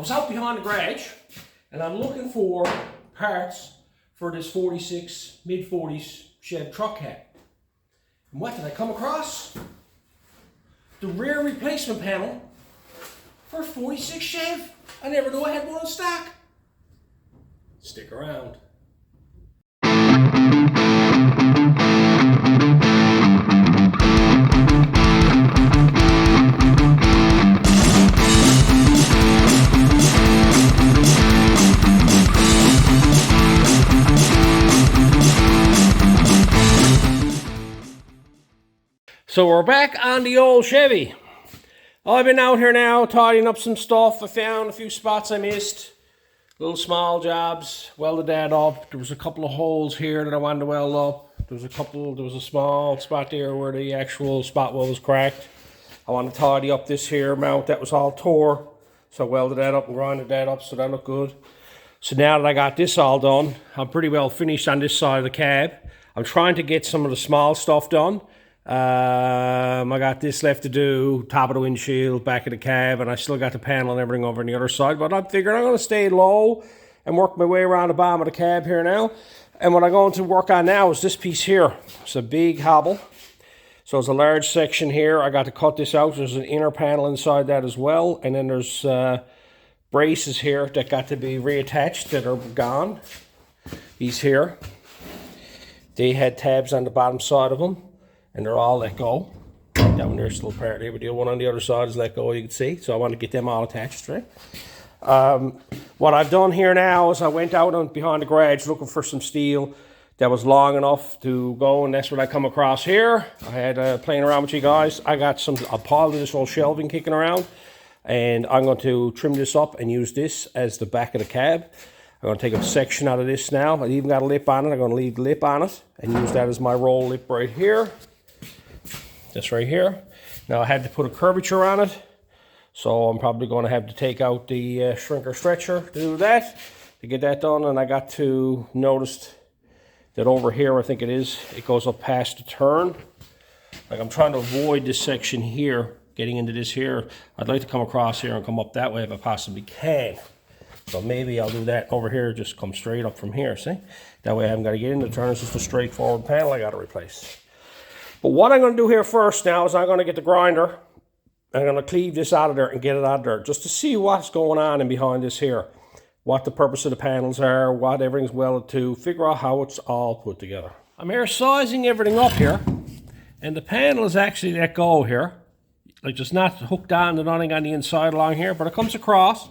was out behind the garage and I'm looking for parts for this 46, mid-40s Chev truck cab. And what did I come across? The rear replacement panel for a 46 Chev. I never knew I had one in stock. Stick around. So we're back on the old Chevy. I've been out here now tidying up some stuff. I found a few spots I missed. Little small jobs. Welded that up. There was a couple of holes here that I wanted to weld up. There was a small spot there where the actual spot weld was cracked. I want to tidy up this here mount that was all tore. So I welded that up and grinded that up so that looked good. So now that I got this all done, I'm pretty well finished on this side of the cab. I'm trying to get some of the small stuff done. I got this left to do, top of the windshield, back of the cab, and I still got the panel and everything over on the other side, but I'm figuring I'm going to stay low and work my way around the bottom of the cab here now. And what I'm going to work on now is this piece here. It's a big hobble. So it's a large section here. I got to cut this out. There's an inner panel inside that as well, and then there's braces here that got to be reattached that are gone. These here, they had tabs on the bottom side of them. And they're all let go. That one there's still part there, but the one on the other side is let go, you can see. So I want to get them all attached, right? What I've done here now is I went out behind the garage looking for some steel that was long enough to go, and that's what I come across here. I had playing around with you guys. I got a pile of this old shelving kicking around, and I'm going to trim this up and use this as the back of the cab. I'm going to take a section out of this now. I even got a lip on it. I'm going to leave the lip on it and use that as my roll lip right here. This right here. Now I had to put a curvature on it, so I'm probably going to have to take out the shrinker stretcher to do that, to get that done. And I got to notice that over here, I think it goes up past the turn. Like I'm trying to avoid this section here, getting into this here. I'd like to come across here and come up that way if I possibly can. So maybe I'll do that over here, just come straight up from here, see? That way I haven't got to get in the turn. It's just a straightforward panel I got to replace. But what I'm going to do here first now is I'm going to get the grinder. I'm going to cleave this out of there and get it out of there just to see what's going on in behind this here. What the purpose of the panels are, what everything's welded to, figure out how it's all put together. I'm here sizing everything up here, and the panel is actually let go here. Like just not hooked on to nothing on the inside along here, but it comes across.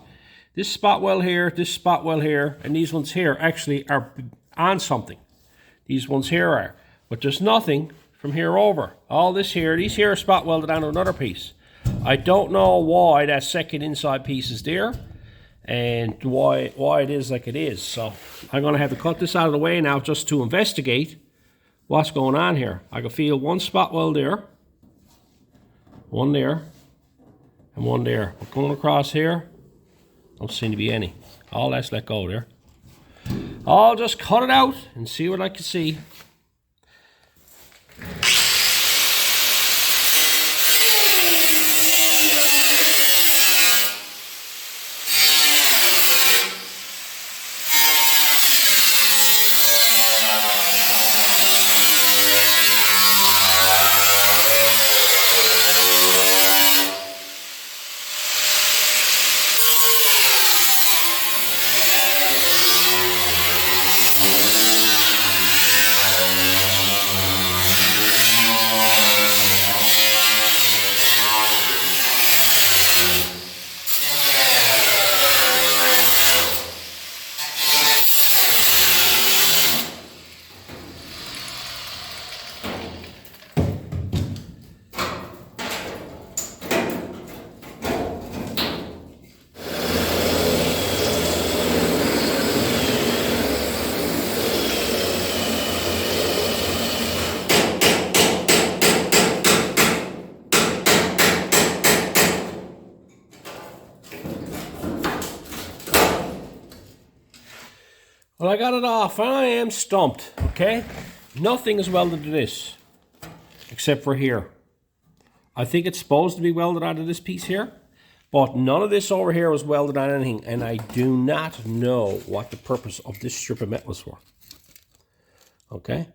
This spot weld here, this spot weld here, and these ones here actually are on something. These ones here are, but there's nothing from here over. All this here, these here are spot welded onto another piece. I don't know why that second inside piece is there and why it is like it is. So I'm going to have to cut this out of the way now just to investigate what's going on here. I can feel one spot weld there, one there, and one there. But going across here, don't seem to be any. All that's let go there. I'll just cut it out and see what I can see. Well, I got it off, and I am stumped, okay? Nothing is welded to this, except for here. I think it's supposed to be welded onto this piece here, But none of this over here was welded on anything, and I do not know what the purpose of this strip of metal is for. Okay?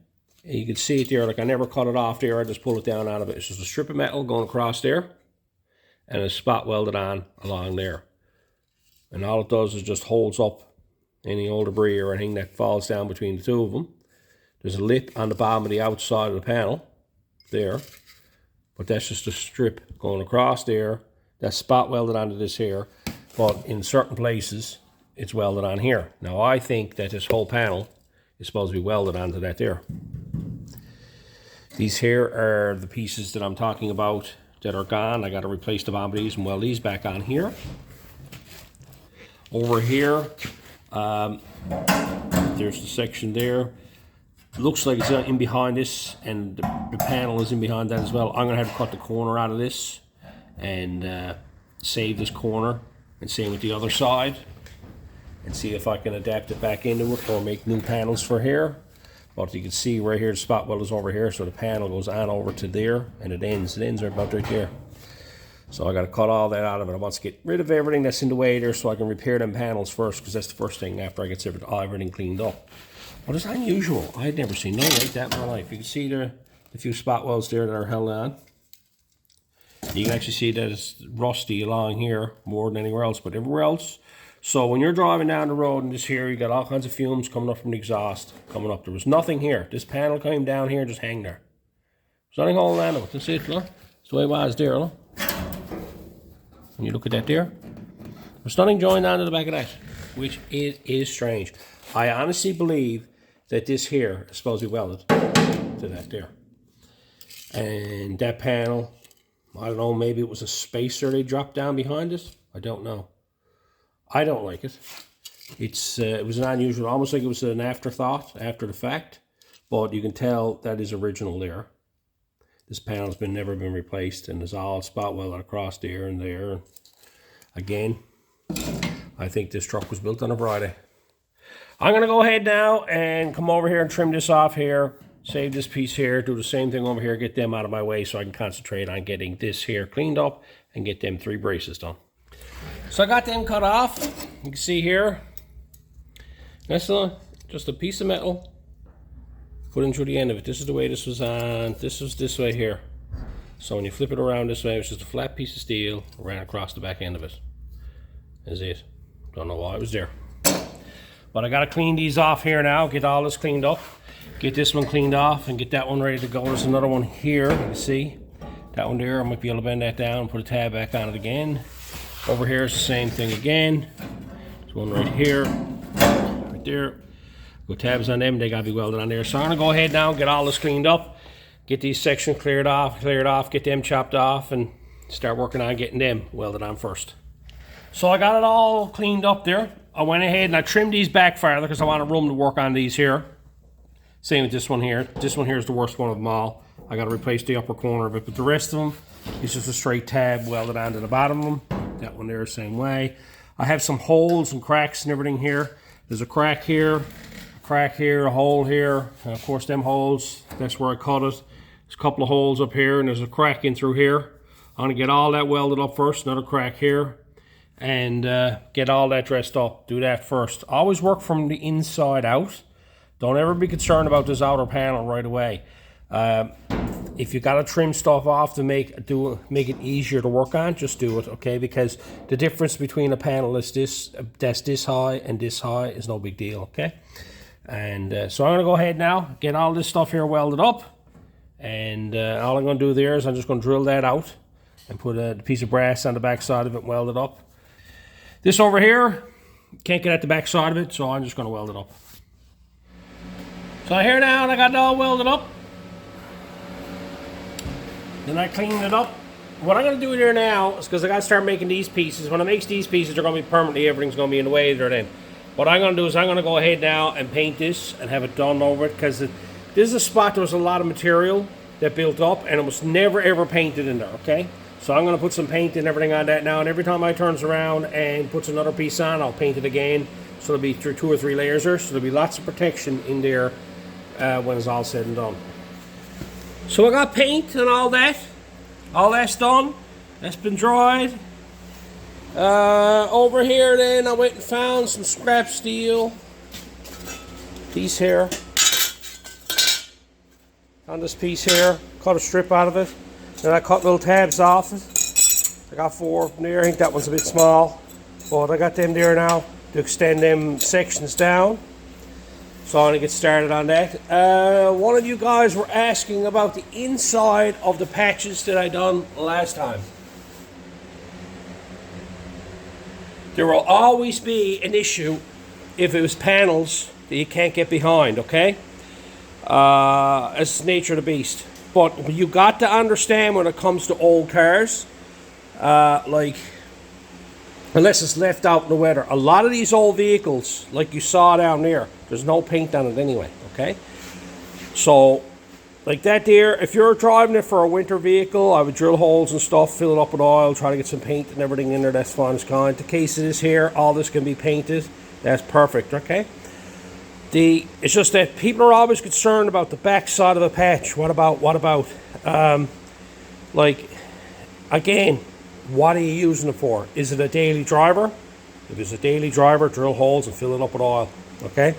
And you can see it there, like I never cut it off there, I just pulled it down out of it. It's just a strip of metal going across there, and a spot welded on along there. And all it does is just holds up any old debris or anything that falls down between the two of them. There's a lip on the bottom of the outside of the panel there, but that's just a strip going across there. That's spot welded onto this here, but in certain places it's welded on here. Now I think that this whole panel is supposed to be welded onto that there. These here are the pieces that I'm talking about that are gone. I got to replace the bottom of these and weld these back on here. Over here, there's the section there. Looks like it's in behind this, and the panel is in behind that as well. I'm going to have to cut the corner out of this and save this corner, and same with the other side, and see if I can adapt it back into it or make new panels for here. But you can see right here the spot weld is over here, so the panel goes on over to there, and it ends right about right there. So I got to cut all that out of it. I want to get rid of everything that's in the way there so I can repair them panels first, because that's the first thing after I get everything cleaned up. But it's unusual. I had never seen nothing like that in my life. You can see the few spot welds there that are held on. You can actually see that it's rusty along here more than anywhere else, but everywhere else. So when you're driving down the road and this here, you got all kinds of fumes coming up from the exhaust coming up. There was nothing here. This panel came down here and just hang there. There's nothing holding on to it. That's it, look. That's the way it was there, look. When you look at that there, there's nothing joined onto the back of that, which is strange. I honestly believe that this here is supposed to be welded to that there. And that panel, I don't know, maybe it was a spacer they dropped down behind it. I don't know. I don't like it. It was an unusual, almost like it was an afterthought after the fact, but you can tell that is original there. This panel's never been replaced, and there's all spot welded across there and there. Again, I think this truck was built on a Friday. I'm going to go ahead now and come over here and trim this off here, save this piece here, do the same thing over here, get them out of my way so I can concentrate on getting this here cleaned up and get them 3 braces done. So I got them cut off. You can see here, that's just a piece of metal put in through the end of it. This is the way this was on. This was this way here. So when you flip it around this way, it's just a flat piece of steel ran across the back end of it. That's it. Don't know why it was there. But I got to clean these off here now, get all this cleaned up, get this one cleaned off, and get that one ready to go. There's another one here, you can see. That one there, I might be able to bend that down and put a tab back on it again. Over here is the same thing again. There's one right here, right there. Go tabs on them, they got to be welded on there. So I'm going to go ahead now, get all this cleaned up, get these sections cleared off, get them chopped off, and start working on getting them welded on first. So I got it all cleaned up there. I went ahead and I trimmed these back farther because I wanted room to work on these here. Same with this one here. This one here is the worst one of them all. I got to replace the upper corner of it, but the rest of them is just a straight tab welded onto the bottom of them. That one there the same way. I have some holes and cracks and everything here. There's a crack here, a hole here, and of course them holes, that's where I cut it. There's a couple of holes up here, and there's a crack in through here. I'm going to get all that welded up first, another crack here, and get all that dressed up. Do that first. Always work from the inside out. Don't ever be concerned about this outer panel right away. If you got to trim stuff off to make it easier to work on, just do it, okay? Because the difference between a panel that's this high and this high is no big deal, okay? And so I'm going to go ahead now, get all this stuff here welded up, and all I'm going to do there is I'm just going to drill that out and put a piece of brass on the back side of it, welded up. This over here, can't get at the back side of it, so I'm just going to weld it up. So here now, I got it all welded up. Then I cleaned it up. What I'm going to do here now is because I got to start making these pieces. When I make these pieces, they're going to be permanently, everything's going to be in the way they're in. What I'm going to do is I'm going to go ahead now and paint this and have it done over it, because this is a spot there was a lot of material that built up and it was never ever painted in there, okay? So I'm going to put some paint and everything on that now, and every time I turns around and puts another piece on, I'll paint it again. So there'll be 2 or 3 layers there, so there'll be lots of protection in there when it's all said and done. So I got paint and all that's done. That's been dried. Over here then, I went and found some scrap steel. Piece here. On this piece here, cut a strip out of it. Then I cut little tabs off it. I got 4 of them there. I think that one's a bit small, but I got them there now to extend them sections down. So I'm going to get started on that. One of you guys were asking about the inside of the patches that I done last time. There will always be an issue if it was panels that you can't get behind, okay? It's the nature of the beast. But you got to understand when it comes to old cars, like, unless it's left out in the weather, a lot of these old vehicles, like you saw down there, there's no paint on it anyway, okay? So, like that there, if you're driving it for a winter vehicle, I would drill holes and stuff, fill it up with oil, try to get some paint and everything in there, that's fine as kind. The case of this here, all this can be painted, that's perfect, okay? It's just that people are always concerned about the back side of a patch. What about, like, again, what are you using it for? Is it a daily driver? If it's a daily driver, drill holes and fill it up with oil, okay?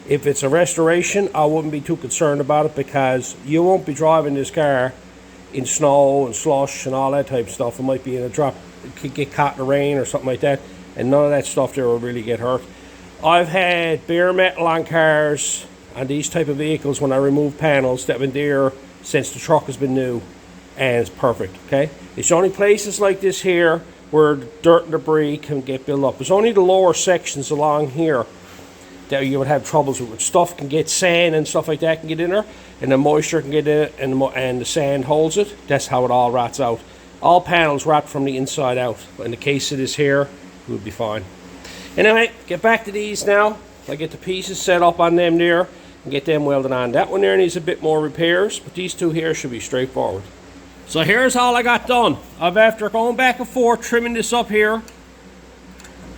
If it's a restoration, I wouldn't be too concerned about it because you won't be driving this car in snow and slush and all that type of stuff. It might be in a drop, it could get caught in the rain or something like that, and none of that stuff there will really get hurt. I've had bare metal on cars and these type of vehicles when I remove panels that have been there since the truck has been new, and it's perfect, okay? It's only places like this here where dirt and debris can get built up. It's only the lower sections along here that you would have troubles with. Stuff can get sand and stuff like that can get in there, and the moisture can get in it, and the sand holds it. That's how it all rots out. All panels rot from the inside out. In the case of this here, it would be fine. Anyway, get back to these now. I get the pieces set up on them there and get them welded on. That one there needs a bit more repairs, but these two here should be straightforward. So here's all I got done. After going back and forth, trimming this up here,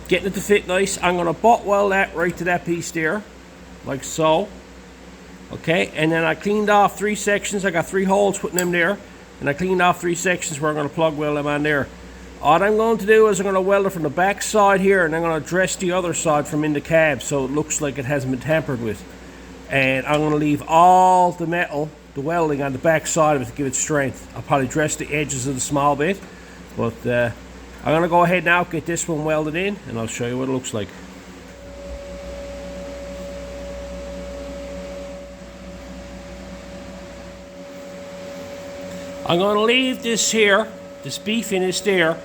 getting it to fit nice, I'm going to butt weld that right to that piece there, like so. Okay, and then I cleaned off 3 sections. I got 3 holes putting them there, and I cleaned off 3 sections where I'm going to plug weld them on there. All I'm going to do is I'm going to weld it from the back side here, and I'm going to dress the other side from in the cab so it looks like it hasn't been tampered with. And I'm going to leave all the metal, the welding on the back side of it to give it strength. I'll probably dress the edges of the small bit, but I'm going to go ahead now, get this one welded in, and I'll show you what it looks like. I'm going to leave this here, this beefiness there,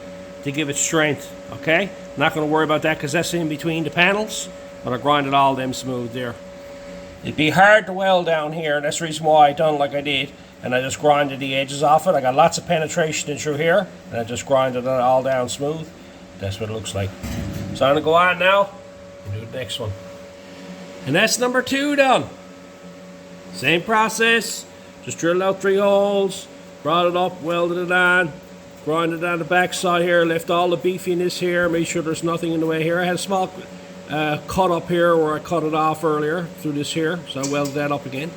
to give it strength, okay? I'm not going to worry about that because that's in between the panels. I'm going to grind it all them smooth there. It'd be hard to weld down here, and that's the reason why I done like I did, and I just grinded the edges off it. I got lots of penetration in through here, and I just grinded it all down smooth. That's what it looks like. So I'm going to go on now and do the next one. And that's number 2 done. Same process, just drilled out 3 holes, brought it up, welded it on, grinded it on the back side here, left all the beefiness here, made sure there's nothing in the way here. I had a small cut up here where I cut it off earlier through this here, so I welded that up again.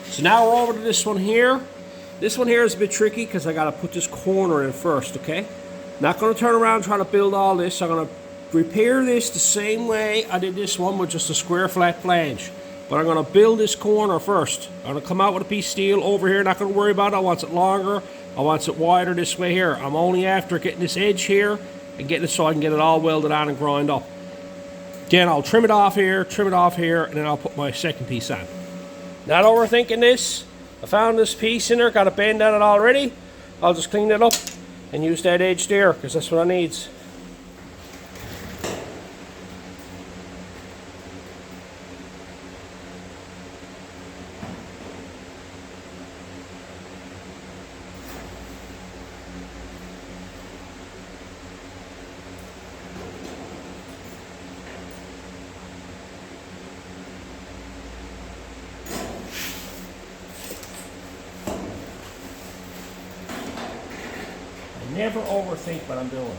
So now we're over to this one here. This one here is a bit tricky because I got to put this corner in first, okay? Not going to turn around and try to build all this. I'm going to repair this the same way I did this one with just a square flat flange. But I'm going to build this corner first. I'm going to come out with a piece of steel over here. Not going to worry about it. I want it longer. I want it wider this way here. I'm only after getting this edge here and getting it so I can get it all welded on and grind up. Then I'll trim it off here, and then I'll put my second piece on. Not overthinking this. I found this piece in there, got a bend on it already. I'll just clean it up and use that edge there because that's what I needs. Never overthink what I'm doing.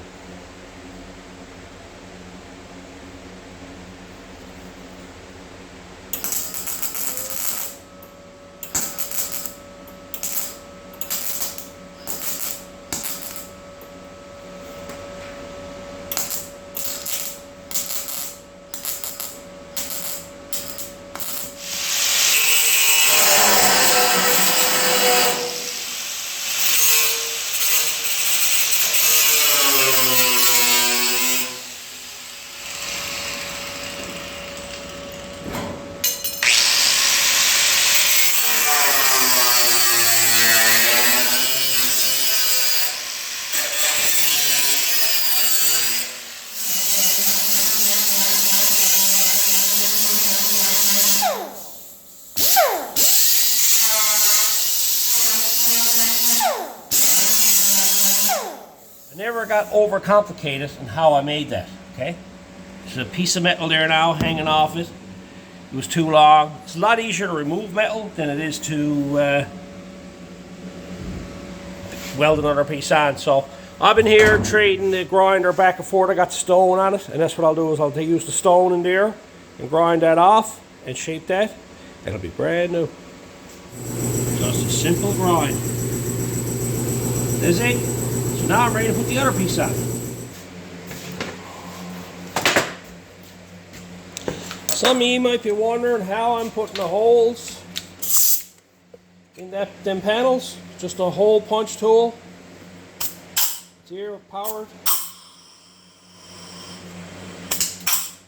I never got overcomplicated in how I made that, okay? There's a piece of metal there now hanging off it. It was too long. It's a lot easier to remove metal than it is to weld another piece on. So I've been here trading the grinder back and forth. I got the stone on it, and that's what I'll do is I'll use the stone in there and grind that off and shape that. It'll be brand new. Just a simple grind. That's it. So now I'm ready to put the other piece on. Some of you might be wondering how I'm putting the holes in them panels. Just a hole punch tool. It's here, powered. That's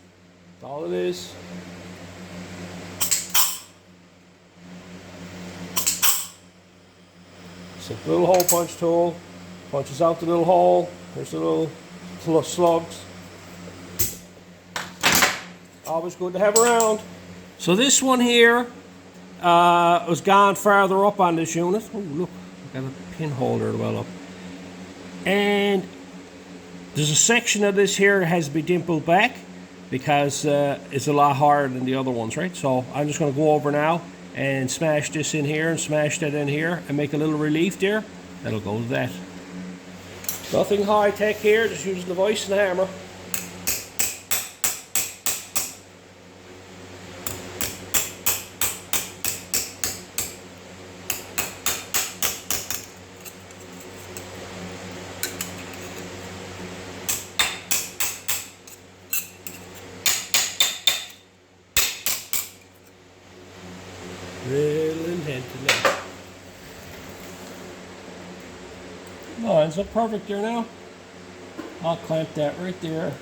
all it is. Simple little hole punch tool. Punches out the little hole. There's the little slugs. Always good to have around. So this one here was gone farther up on this unit. Oh look, I've got a pin holder well up. And there's a section of this here that has to be dimpled back because it's a lot harder than the other ones, right? So I'm just going to go over now and smash this in here and smash that in here and make a little relief there. That'll go to that. Nothing high tech here, just using the vise and the hammer. Real intently. Lines up perfect there now. I'll clamp that right there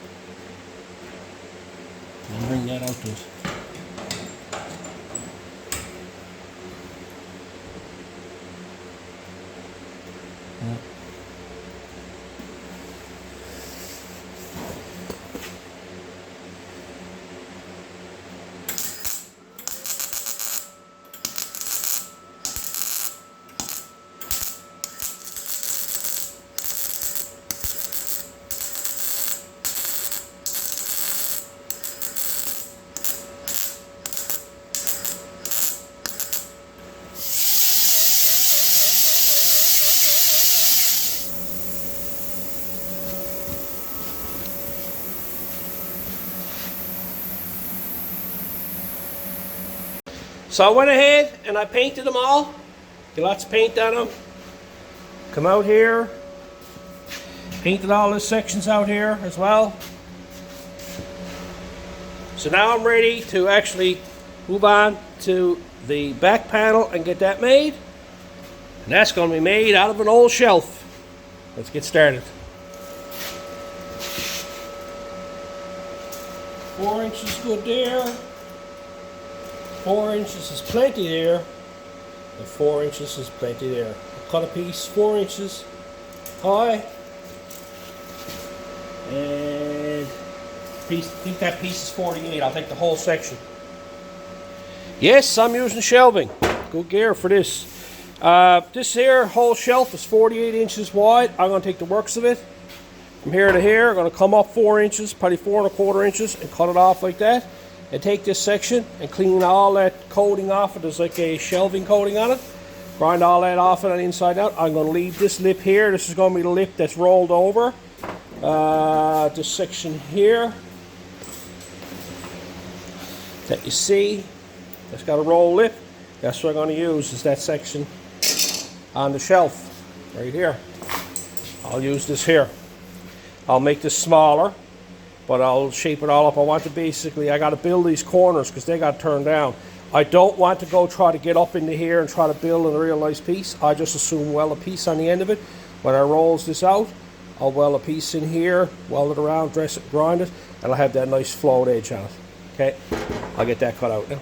and bring that out to us. So I went ahead and I painted them all. Get lots of paint on them. Come out here. Painted all the sections out here as well. So now I'm ready to actually move on to the back panel and get that made. And that's going to be made out of an old shelf. Let's get started. 4 inches good there. 4 inches is plenty there, and 4 inches is plenty there. I'll cut a piece 4 inches high, and I think that piece is 48. I'll take the whole section. Yes, I'm using shelving. Good gear for this. This here whole shelf is 48 inches wide. I'm going to take the works of it from here to here. I'm going to come up 4 inches, probably 4 1/4 inches, and cut it off like that. And take this section and clean all that coating off it. There's like a shelving coating on it. Grind all that off it on the inside out. I'm going to leave this lip here. This is going to be the lip that's rolled over. This section here that you see, that's got a roll lip. That's what I'm going to use, is that section on the shelf right here. I'll use this here. I'll make this smaller, but I'll shape it all up. I want to basically, I got to build these corners because they got turned down. I don't want to go try to get up into here and try to build a real nice piece. I just assume weld a piece on the end of it. When I rolls this out, I'll weld a piece in here, weld it around, dress it, grind it, and I'll have that nice flowed edge on it. Okay, I'll get that cut out now.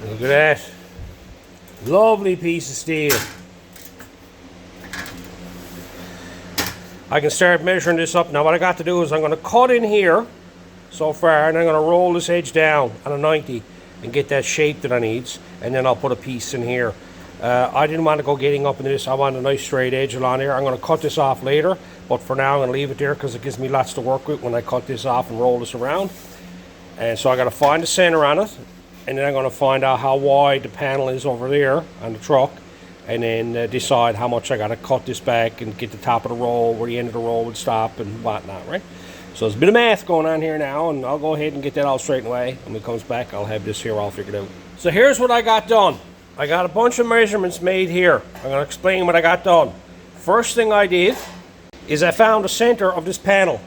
Look at that. Lovely piece of steel. I can start measuring this up. Now what I got to do is I'm going to cut in here so far, and I'm going to roll this edge down on a 90 and get that shape that I need, and then I'll put a piece in here. I didn't want to go getting up into this. I want a nice straight edge along here. I'm going to cut this off later, but for now I'm going to leave it there because it gives me lots to work with when I cut this off and roll this around. And so I got to find the center on it, and then I'm going to find out how wide the panel is over there on the truck, and then decide how much I got to cut this back and get the top of the roll where the end of the roll would stop and whatnot, right? So there's a bit of math going on here now, and I'll go ahead and get that all straightened away. When it comes back, I'll have this here all figured out. So here's what I got done. I got a bunch of measurements made here. I'm going to explain what I got done. First thing I did is I found the center of this panel,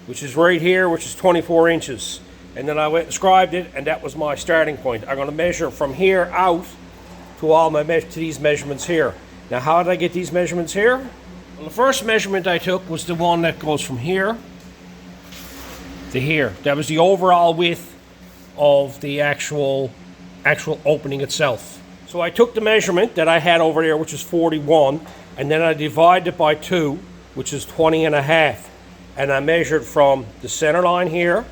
which is right here, which is 24 inches. And then I went and scribed it, and that was my starting point. I'm going to measure from here out to all my to these measurements here. Now, how did I get these measurements here? Well, the first measurement I took was the one that goes from here to here. That was the overall width of the actual opening itself. So I took the measurement that I had over there, which is 41, and then I divided it by 2, which is 20 and a half. And I measured from the center line here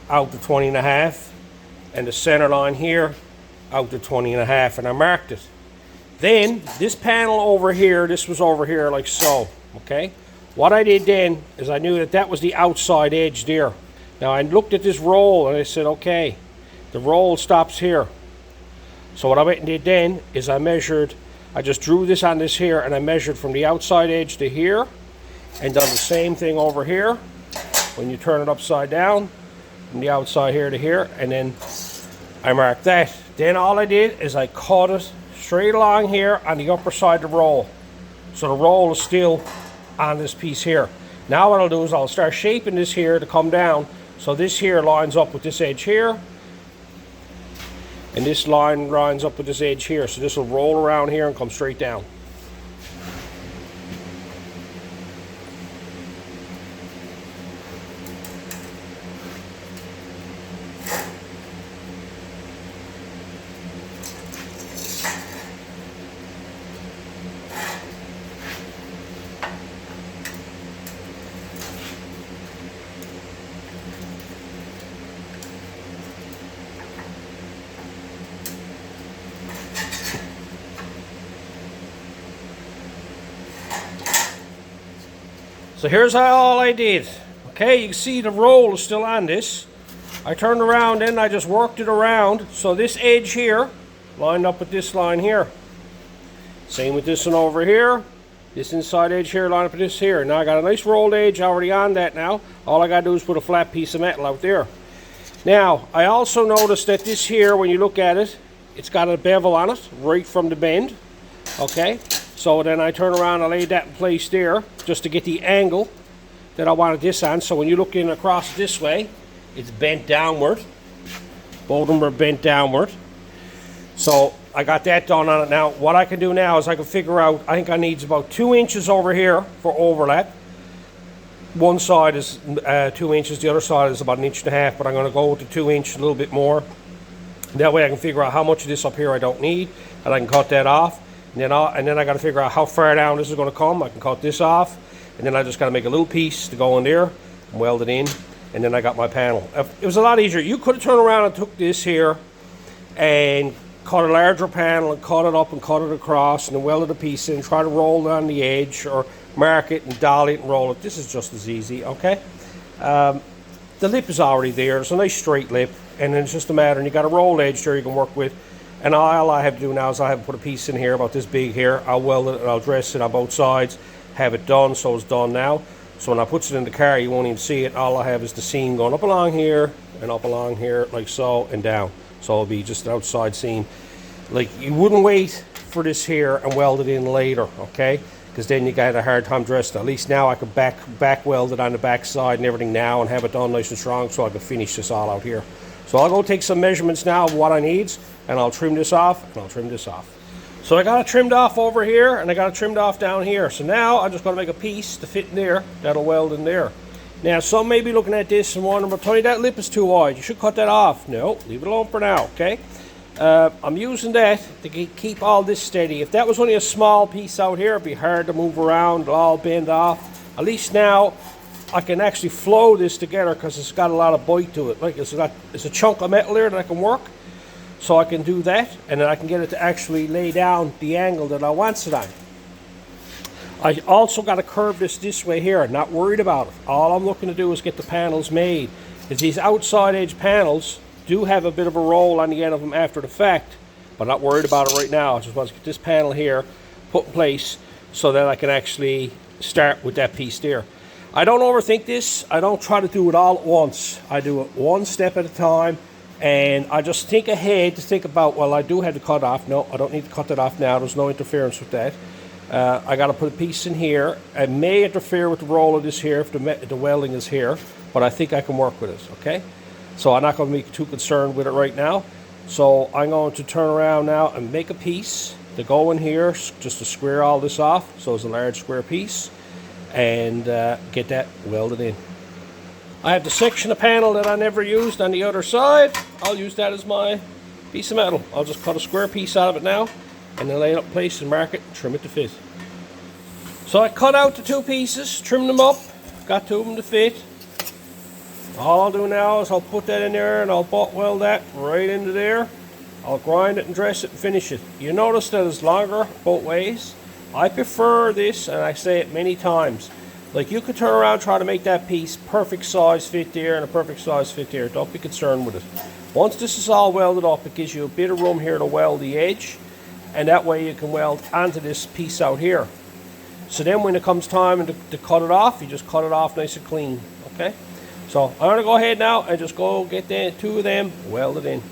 out to 20 and a half, and the center line here out to 20 and a half, and I marked it. Then this panel over here, this was over here like so, okay? What I did then is I knew that that was the outside edge there. Now I looked at this roll and I said, okay, the roll stops here. So what I went and did then is I just drew this on this here, and I measured from the outside edge to here, and done the same thing over here when you turn it upside down, from the outside here to here, and then I marked that. Then all I did is I cut it straight along here on the upper side of the roll. So the roll is still on this piece here. Now what I'll do is I'll start shaping this here to come down. So this here lines up with this edge here, and this line lines up with this edge here. So this will roll around here and come straight down. So here's all I did. Okay, you can see the roll is still on this. I turned around and I just worked it around. So this edge here lined up with this line here. Same with this one over here. This inside edge here lined up with this here. Now I got a nice rolled edge already on that now. All I got to do is put a flat piece of metal out there. Now, I also noticed that this here, when you look at it, it's got a bevel on it right from the bend. Okay. So then I turn around and laid that in place there just to get the angle that I wanted this on. So when you look in across this way, it's bent downward. Both of them are bent downward. So I got that done on it. Now what I can do now is I can figure out, I think I need about 2 inches over here for overlap. One side is 2 inches, the other side is about 1.5 inches, but I'm going to go with the 2 inch a little bit more. That way I can figure out how much of this up here I don't need, and I can cut that off. And then I got to figure out how far down this is going to come. I can cut this off, and then I just got to make a little piece to go in there and weld it in, and then I got my panel. It was a lot easier. You could have turned around and took this here and cut a larger panel and cut it up and cut it across and then welded a piece in, try to roll it on the edge or mark it and dolly it and roll it. This is just as easy, okay? The lip is already there. It's a nice straight lip, and then it's just a matter, and you got a rolled edge there you can work with. And all I have to do now is I have to put a piece in here about this big here. I'll weld it and I'll dress it on both sides, have it done, so it's done now. So when I put it in the car, you won't even see it. All I have is the seam going up along here and up along here like so and down. So it'll be just an outside seam. Like, you wouldn't wait for this here and weld it in later, okay? Because then you got a hard time dressing. At least now I could back weld it on the back side and everything now and have it done nice and strong so I could finish this all out here. So I'll go take some measurements now of what I need, and I'll trim this off, and I'll trim this off. So I got it trimmed off over here, and I got it trimmed off down here. So now I'm just going to make a piece to fit in there that'll weld in there. Now, some may be looking at this and wondering, but Tony, that lip is too wide. You should cut that off. No, leave it alone for now, okay? I'm using that to keep all this steady. If that was only a small piece out here, it'd be hard to move around, it'll all bend off. At least now I can actually flow this together because it's got a lot of bite to it. Like it's a chunk of metal there that I can work. so I can do that, and then I can get it to actually lay down the angle that I want it on. I also got to curve this way here, not worried about it. All I'm looking to do is get the panels made, because these outside edge panels do have a bit of a roll on the end of them after the fact, but I'm not worried about it right now. I just want to get this panel here put in place so that I can actually start with that piece there. I don't overthink this. I don't try to do it all at once. I do it one step at a time, and I just think ahead to think about, well, I do have to cut off. No, I don't need to cut that off now. There's no interference with that. I got to put a piece in here. I may interfere with the roll of this here if the welding is here, but I think I can work with it, okay? So I'm not going to be too concerned with it right now. So I'm going to turn around now and make a piece to go in here, just to square all this off, so it's a large square piece, and get that welded in. I have the section of panel that I never used on the other side. I'll use that as my piece of metal. I'll just cut a square piece out of it now, and then lay it up in place and mark it and trim it to fit. So I cut out the two pieces, trimmed them up, got two of them to fit. All I'll do now is I'll put that in there and I'll butt weld that right into there. I'll grind it and dress it and finish it. You notice that it's longer both ways. I prefer this, and I say it many times. Like, you could turn around and try to make that piece perfect size fit there and a perfect size fit there. Don't be concerned with it. Once this is all welded up, it gives you a bit of room here to weld the edge, and that way you can weld onto this piece out here. So then when it comes time to cut it off, you just cut it off nice and clean, okay? So I'm going to go ahead now and just go get the two of them welded in.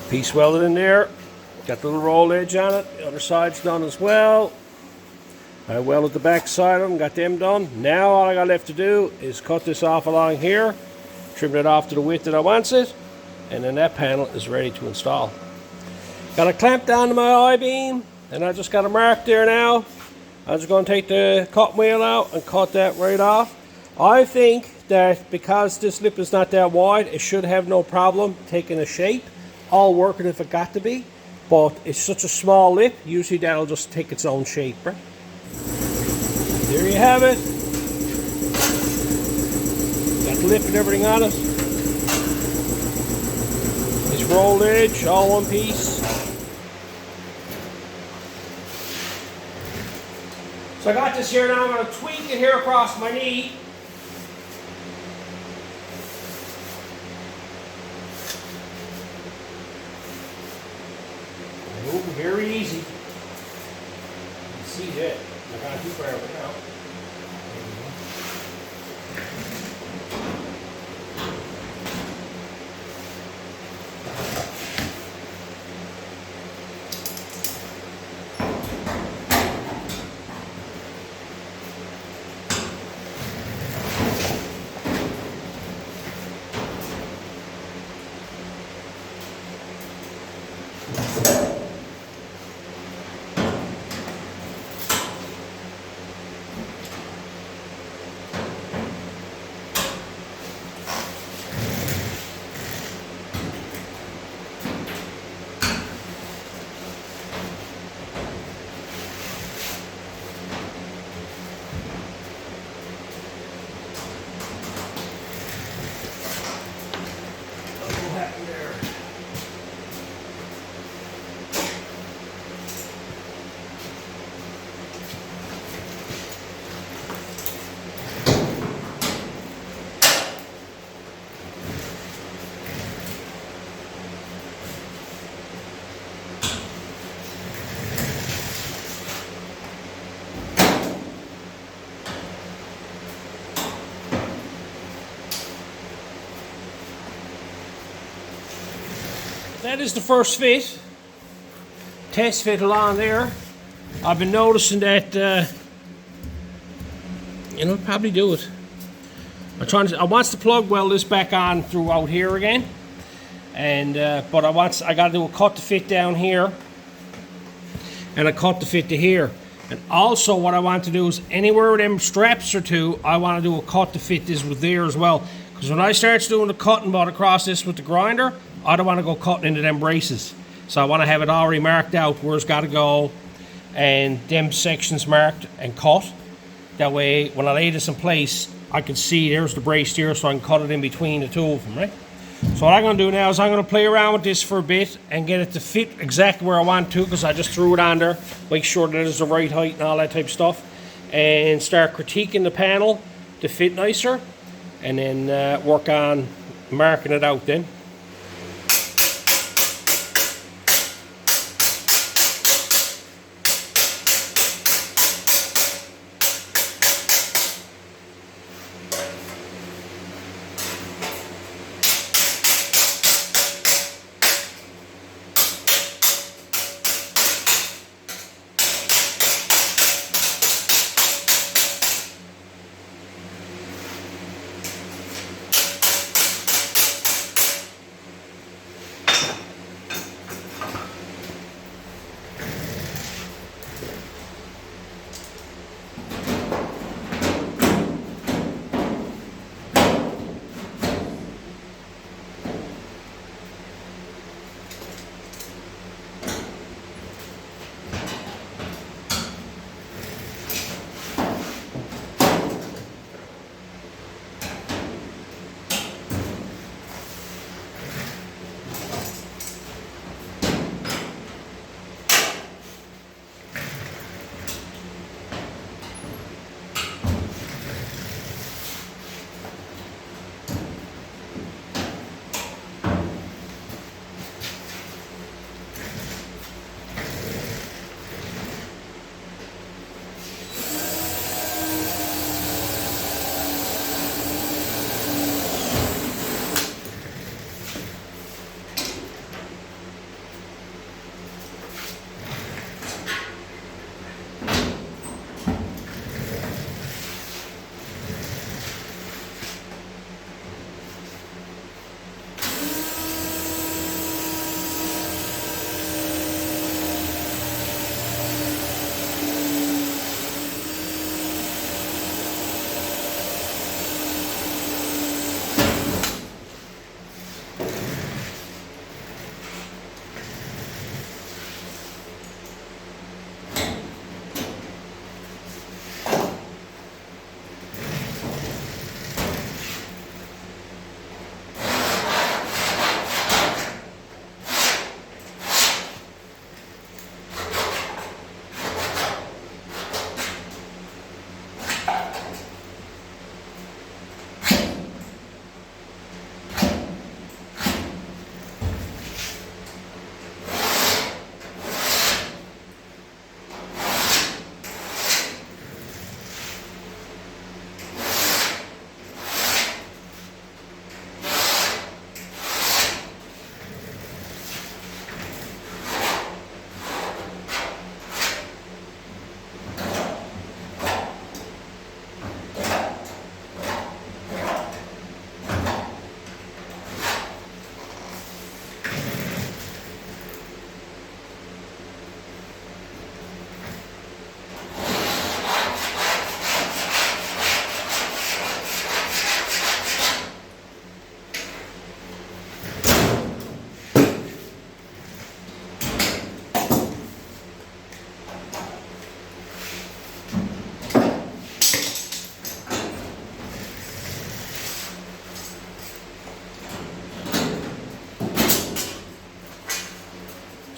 Piece welded in there, got the little roll edge on it, the other side's done as well. I welded the back side of them, got them done. Now all I got left to do is cut this off along here, trim it off to the width that I want it, and then that panel is ready to install. Got a clamp down to my I-beam, and I just got a mark there now. I'm just going to take the cutting wheel out and cut that right off. I think that because this lip is not that wide, it should have no problem taking a shape. All working if it got to be, but it's such a small lip, usually that'll just take its own shape, right? There you have it. Got the lip and everything on it. This rolled edge, all one piece. So I got this here now. I'm going to tweak it here across my knee. Moving very easy. You can see that. I got too far over now. That is the first fit. Test fit along there. I've been noticing that, probably do it. I want to plug weld this back on throughout here again. And, but I got to do a cut to fit down here. And a cut to fit to here. And also what I want to do is anywhere where them straps are to, I want to do a cut to fit this with there as well. Because when I start doing the cutting board across this with the grinder, I don't want to go cutting into them braces. So I want to have it already marked out where it's got to go and them sections marked and cut. That way when I lay this in place, I can see there's the brace here so I can cut it in between the two of them, right? So what I'm going to do now is I'm going to play around with this for a bit and get it to fit exactly where I want to, because I just threw it on there, make sure that it's the right height and all that type of stuff, and start critiquing the panel to fit nicer, and then work on marking it out then.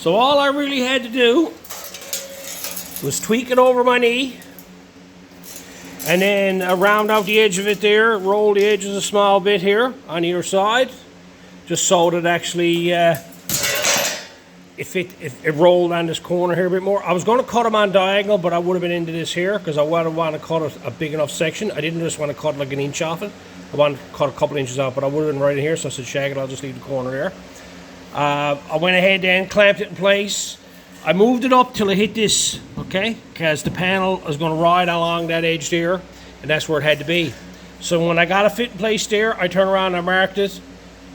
So all I really had to do was tweak it over my knee, and then round out the edge of it there, roll the edges a small bit here on either side, just so that actually it rolled on this corner here a bit more. I was going to cut them on diagonal, but I would have been into this here because I would have wanted to cut a big enough section. I didn't just want to cut like an inch off it. I wanted to cut a couple inches off, but I would have been right in here, so I said, shag it, I'll just leave the corner there. I went ahead then, clamped it in place. I moved it up till it hit this, okay? Because the panel is going to ride along that edge there, and that's where it had to be. So when I got it fit in place there, I turned around and I marked it,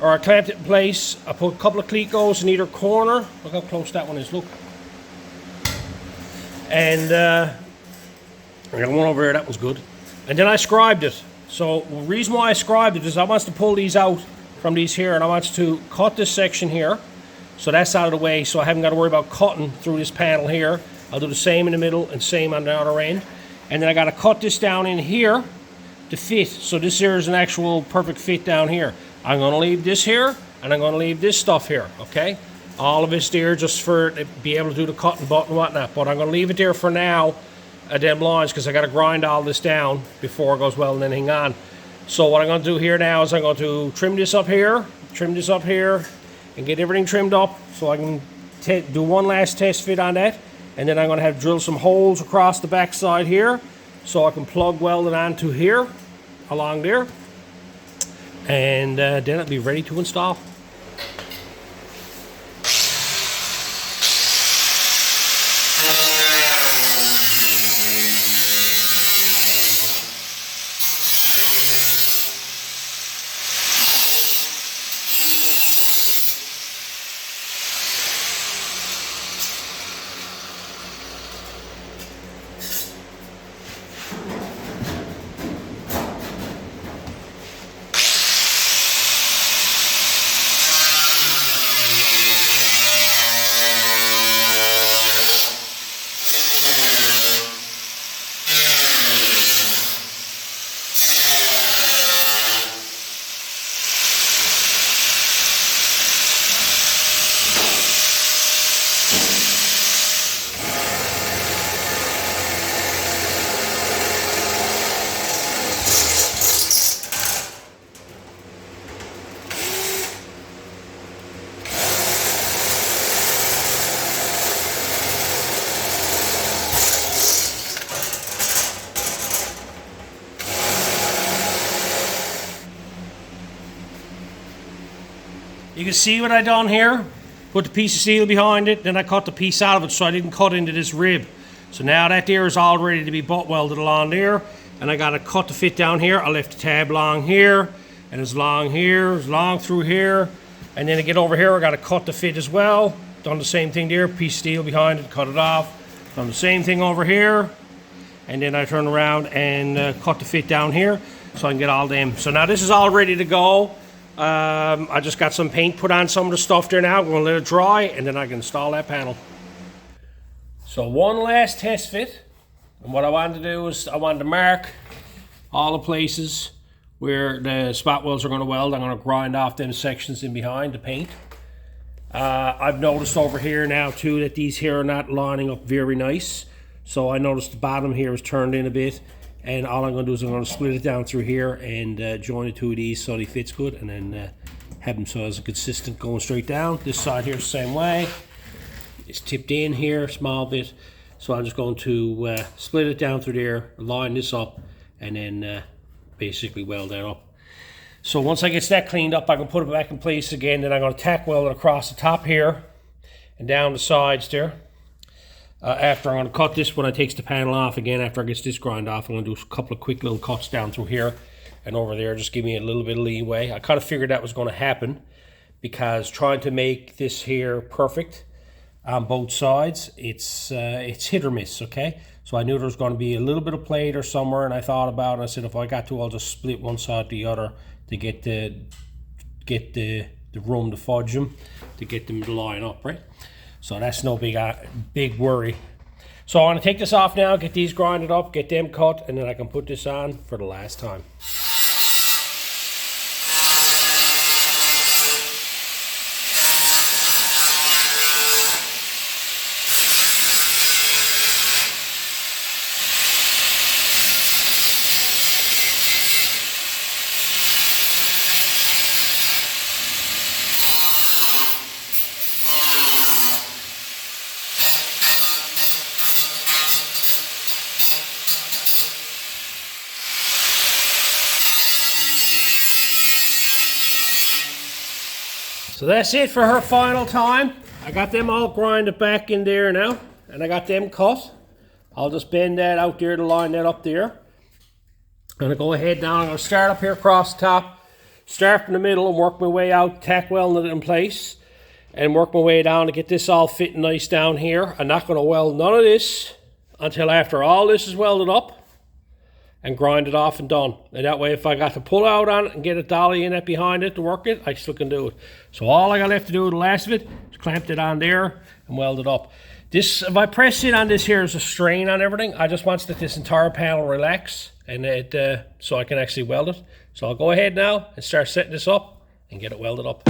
or I clamped it in place. I put a couple of cleat goes in either corner. Look how close that one is, look. And I got one over here, that one's good. And then I scribed it. So the reason why I scribed it is I want to pull these out from these here, and I want to cut this section here. So that's out of the way, so I haven't got to worry about cutting through this panel here. I'll do the same in the middle and same on the other end. And then I got to cut this down in here to fit. So this here is an actual perfect fit down here. I'm going to leave this here, and I'm going to leave this stuff here, okay? All of it's there just for to be able to do the cut and butt and whatnot. But I'm going to leave it there for now, them lines, because I got to grind all this down before it goes welding anything on. So what I'm going to do here now is I'm going to trim this up here, and get everything trimmed up so I can do one last test fit on that. And then I'm going to have drill some holes across the back side here so I can plug weld it onto here, along there. And then it'll be ready to install. You can see what I done here. Put the piece of steel behind it, then I cut the piece out of it so I didn't cut into this rib. So now that there is all ready to be butt welded along there, and I got to cut the fit down here. I left the tab long here, and it's long here, it's long through here, and then to get over here I got to cut the fit as well. Done the same thing there, piece of steel behind it, cut it off. Done the same thing over here, and then I turn around and cut the fit down here so I can get all them. So now this is all ready to go. I just got some paint put on some of the stuff there now. I'm going to let it dry, and then I can install that panel. So one last test fit, and what I wanted to do is I wanted to mark all the places where the spot welds are going to weld. I'm going to grind off them sections in behind the paint. I've noticed over here now too that these here are not lining up very nice. So I noticed the bottom here is turned in a bit. And all I'm going to do is I'm going to split it down through here and join the two of these so they fits good, and then have them so it's consistent going straight down. This side here is the same way. It's tipped in here a small bit. So I'm just going to split it down through there, line this up, and then basically weld that up. So once I get that cleaned up, I can put it back in place again. Then I'm going to tack weld it across the top here and down the sides there. After I'm going to cut this when I takes the panel off again, after I get this grind off, I'm going to do a couple of quick little cuts down through here and over there, just give me a little bit of leeway. I kind of figured that was going to happen because trying to make this here perfect on both sides, it's hit or miss, okay? So I knew there was going to be a little bit of plate or somewhere, and I thought about it, and I said if I got to, I'll just split one side to the other to get the room to fudge them, to get them to line up, right? So that's no big worry. So I'm going to take this off now, get these grinded up, get them cut, and then I can put this on for the last time. So that's it for her final time. I got them all grinded back in there now, and I got them cut. I'll just bend that out there to line that up there. I'm going to go ahead now. I'm going to start up here across the top, start from the middle and work my way out, tack welding it in place, and work my way down to get this all fitting nice down here. I'm not going to weld none of this until after all this is welded up and grind it off and done. And that way, if I got to pull out on it and get a dolly in it behind it to work it, I still can do it. So all I got left to do with the last of it is clamp it on there and weld it up. This, if I press it on this here, is a strain on everything. I just want that this entire panel relax, and it so I can actually weld it. So I'll go ahead now and start setting this up and get it welded up.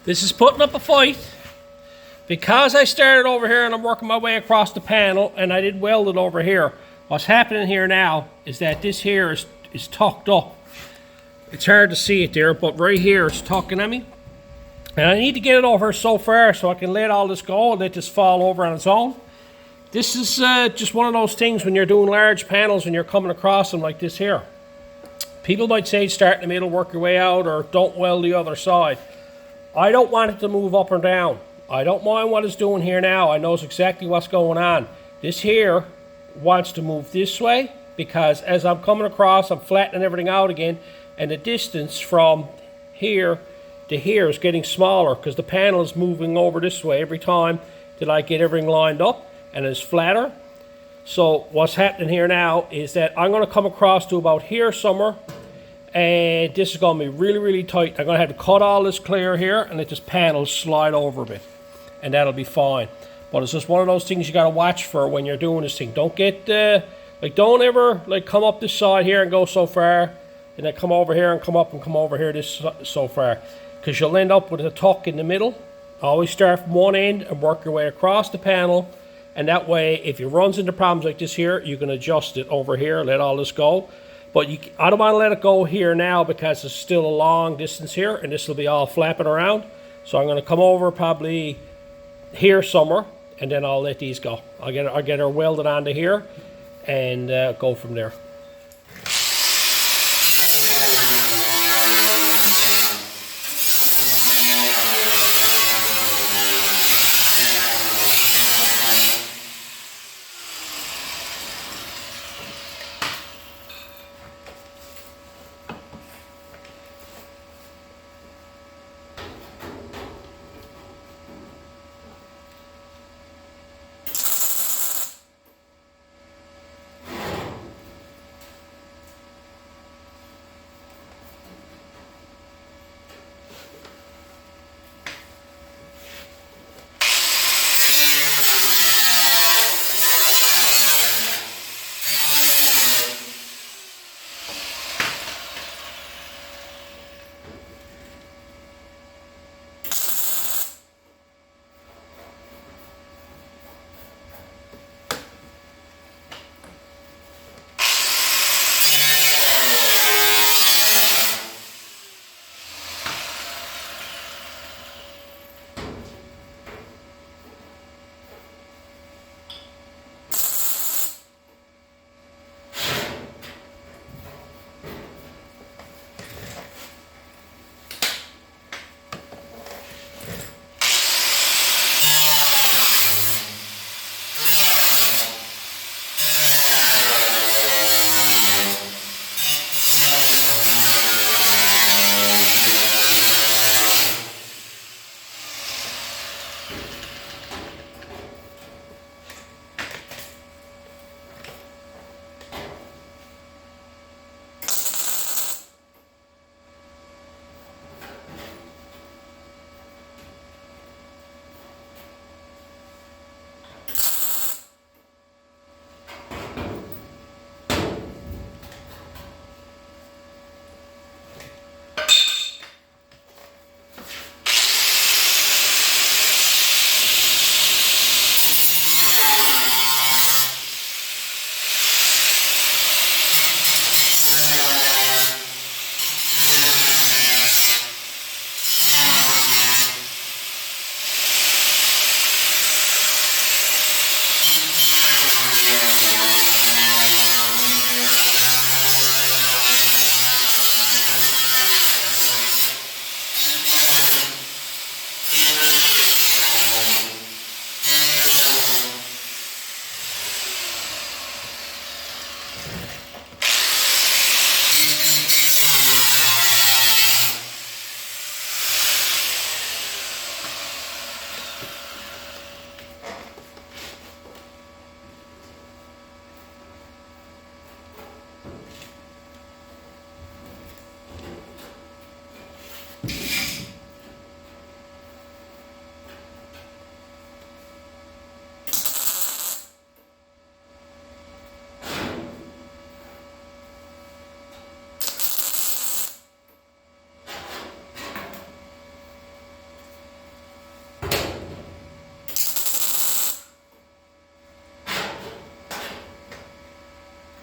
This is putting up a fight. Because I started over here and I'm working my way across the panel and I did weld it over here. What's happening here now is that this here is tucked up. It's hard to see it there, but right here it's tucking at me. And I need to get it over so far so I can let all this go and let this fall over on its own. This is just one of those things when you're doing large panels and you're coming across them like this here. People might say start in the middle, work your way out, or don't weld the other side. I don't want it to move up or down. I don't mind what it's doing here now. I know exactly what's going on. This here wants to move this way because as I'm coming across, I'm flattening everything out again, and the distance from here to here is getting smaller because the panel is moving over this way every time that I get everything lined up and it's flatter. So what's happening here now is that I'm going to come across to about here somewhere, and this is going to be really, really tight. I'm going to have to cut all this clear here and let this panel slide over a bit, and that'll be fine. But it's just one of those things you got to watch for when you're doing this thing. Don't get don't ever come up this side here and go so far, and then come over here and come up and come over here this so far, because you'll end up with a tuck in the middle. Always start from one end and work your way across the panel, and that way if it runs into problems like this here, you can adjust it over here, let all this go. But I don't want to let it go here now because it's still a long distance here and this will be all flapping around. So I'm going to come over probably here somewhere, and then I'll let these go. I'll get her welded onto here and go from there.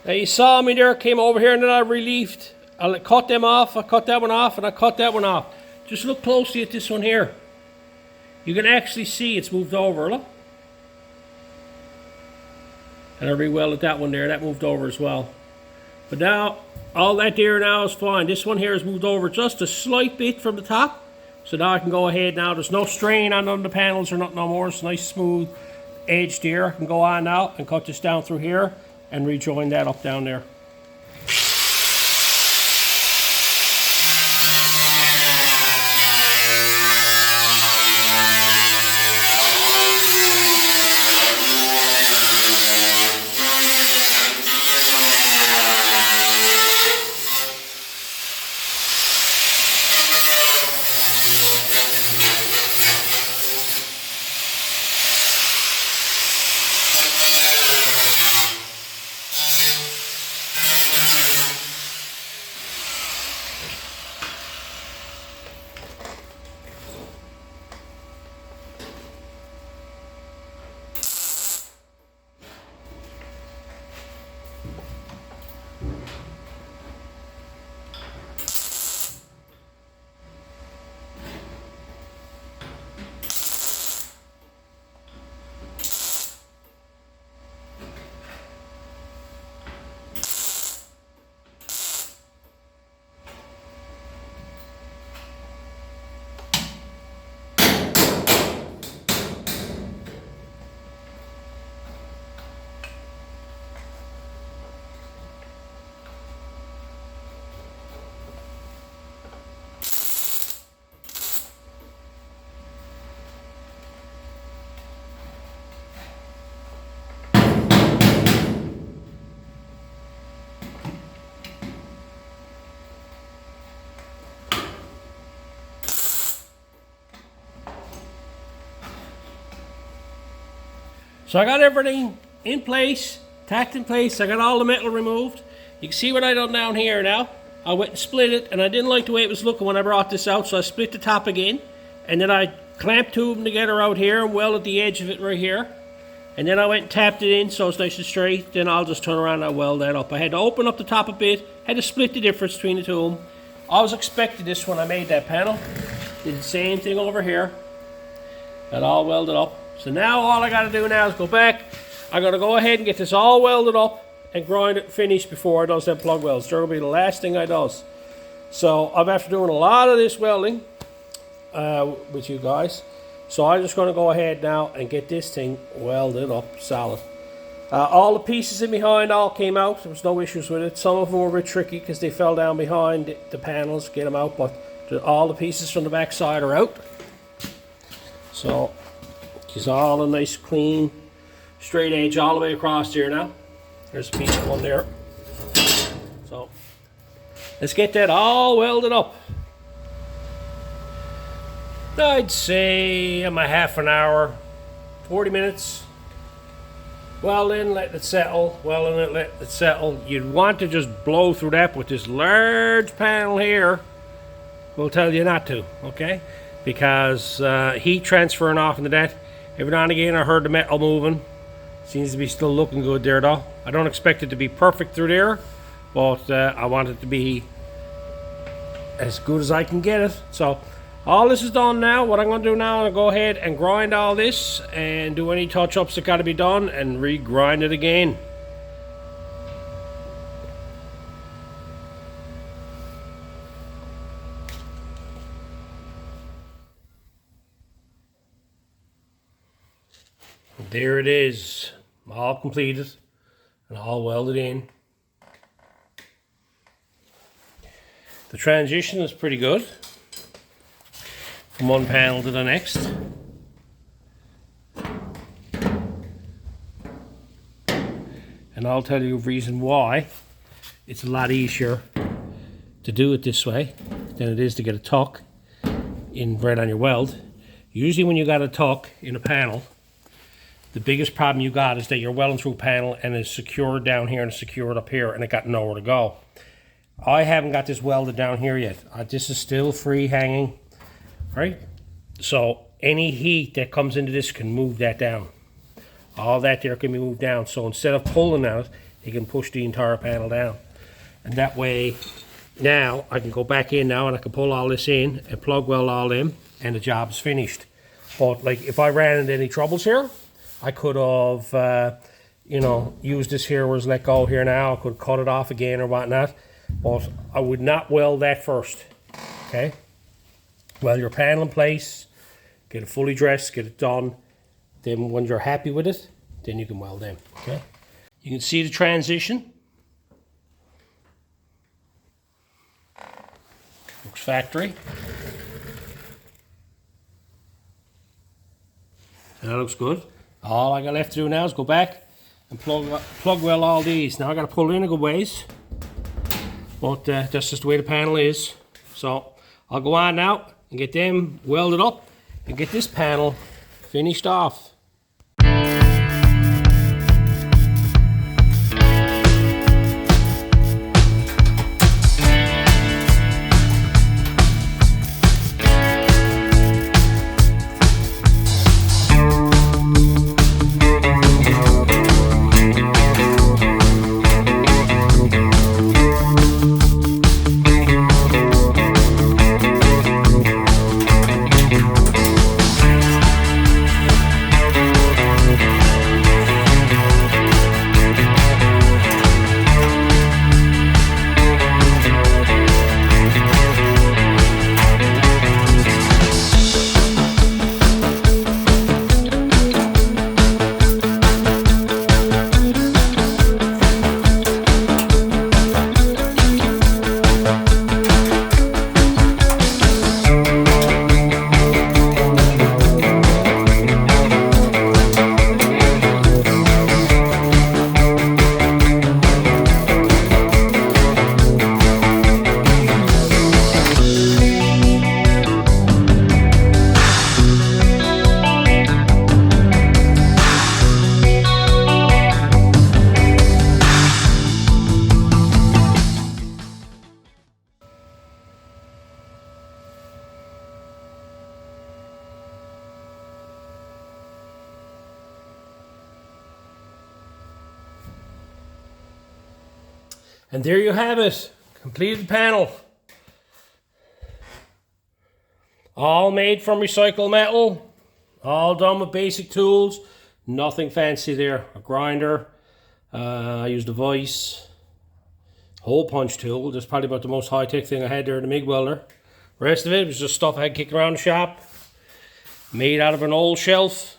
Now you saw me there, came over here and then I relieved. I cut them off, I cut that one off, and I cut that one off. Just look closely at this one here. You can actually see it's moved over, look. And I re-welded that one there, that moved over as well. But now, all that there now is fine. This one here has moved over just a slight bit from the top. So now I can go ahead now. There's no strain on none of the panels or nothing no more. It's a nice smooth edge there. I can go on now and cut this down through here and rejoin that up down there. So I got everything in place, tacked in place. I got all the metal removed. You can see what I done down here now. I went and split it, and I didn't like the way it was looking when I brought this out, so I split the top again. And then I clamped two of them together out here and welded the edge of it right here. And then I went and tapped it in so it's nice and straight. Then I'll just turn around and I'll weld that up. I had to open up the top a bit, had to split the difference between the two of them. I was expecting this when I made that panel. Did the same thing over here. That all welded up. So now all I got to do now is go back. I'm going to go ahead and get this all welded up and grind it finished before I does them plug welds. They're going to be the last thing I does. So I'm after doing a lot of this welding with you guys. So I'm just going to go ahead now and get this thing welded up solid. All the pieces in behind all came out. There was no issues with it. Some of them were a bit tricky because they fell down behind the panels, get them out. But all the pieces from the back side are out. So it's all a nice clean straight edge all the way across here now. There's a piece of one there. So let's get that all welded up. I'd say I'm a half an hour, 40 minutes. Welding, let it settle. Welding it, let it settle. You'd want to just blow through that, but this large panel here will tell you not to, okay? Because heat transferring off into that. Every now and again I heard the metal moving. Seems to be still looking good there though. I don't expect it to be perfect through there, but I want it to be as good as I can get it. So all this is done now. What I'm going to do now, I'll go ahead and grind all this and do any touch-ups that got to be done and re-grind it again. There it is, all completed and all welded in. The transition is pretty good from one panel to the next. And I'll tell you a reason why it's a lot easier to do it this way than it is to get a tuck in right on your weld. Usually when you got a tuck in a panel, the biggest problem you got is that you're welding through a panel and it's secured down here and it's secured up here and it got nowhere to go. I haven't got this welded down here yet. This is still free hanging, right? So any heat that comes into this can move that down. All that there can be moved down. So instead of pulling on it, you can push the entire panel down. And that way, now I can go back in now and I can pull all this in and plug weld all in, and the job's finished. But like, if I ran into any troubles here, I could have, you know, used this here was let go here now. I could cut it off again or whatnot. But I would not weld that first, okay? Weld your panel in place, get it fully dressed, get it done. Then when you're happy with it, then you can weld them, okay? You can see the transition. Looks factory. And that looks good. All I got left to do now is go back and plug weld all these. Now I got to pull it in a good ways, but that's just the way the panel is. So I'll go on now and get them welded up and get this panel finished off. And there you have it, completed panel. All made from recycled metal, all done with basic tools, nothing fancy there. A grinder, I used a vise, hole punch tool. That's probably about the most high-tech thing I had there in the MIG welder. The rest of it was just stuff I had kicked around the shop, made out of an old shelf.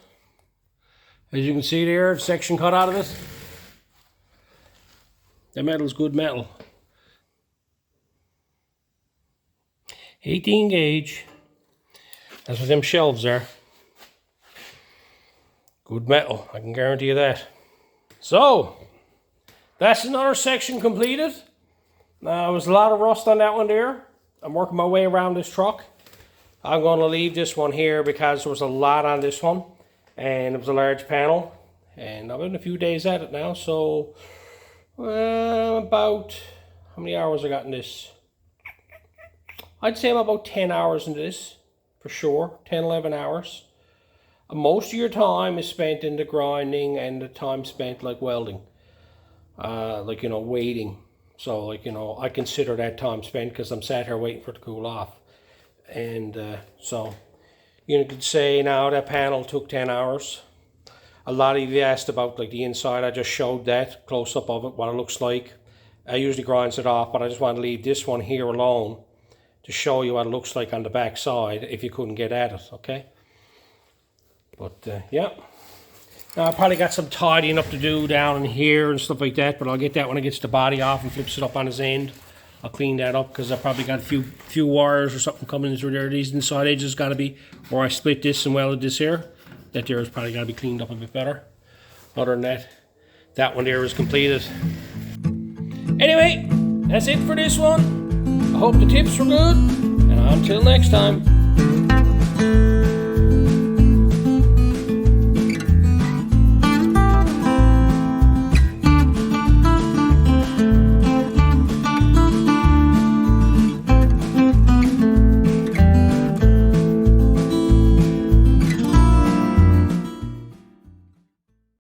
As you can see there, the section cut out of it. The metal's good metal. 18 gauge. That's what them shelves are. Good metal, I can guarantee you that. So, that's another section completed. There was a lot of rust on that one there. I'm working my way around this truck. I'm going to leave this one here because there was a lot on this one. And it was a large panel. And I've been a few days at it now, so... about, how many hours I got in this? I'd say I'm about 10 hours into this, for sure, 10, 11 hours. Most of your time is spent in the grinding and the time spent like welding, like, you know, waiting. So, like, you know, I consider that time spent because I'm sat here waiting for it to cool off. And so, you could say now that panel took 10 hours. A lot of you asked about like the inside. I just showed that close up of it, what it looks like. I usually grinds it off, but I just want to leave this one here alone to show you what it looks like on the back side if you couldn't get at it, okay? But yeah, now I probably got some tidying up to do down in here and stuff like that, but I'll get that when it gets the body off and flips it up on his end. I'll clean that up because I probably got a few wires or something coming in through there. These inside edges got to be, or I split this and welded this here. That there is probably got to be cleaned up a bit better. Other than that, that one there is completed. Anyway, that's it for this one. I hope the tips were good, and until next time.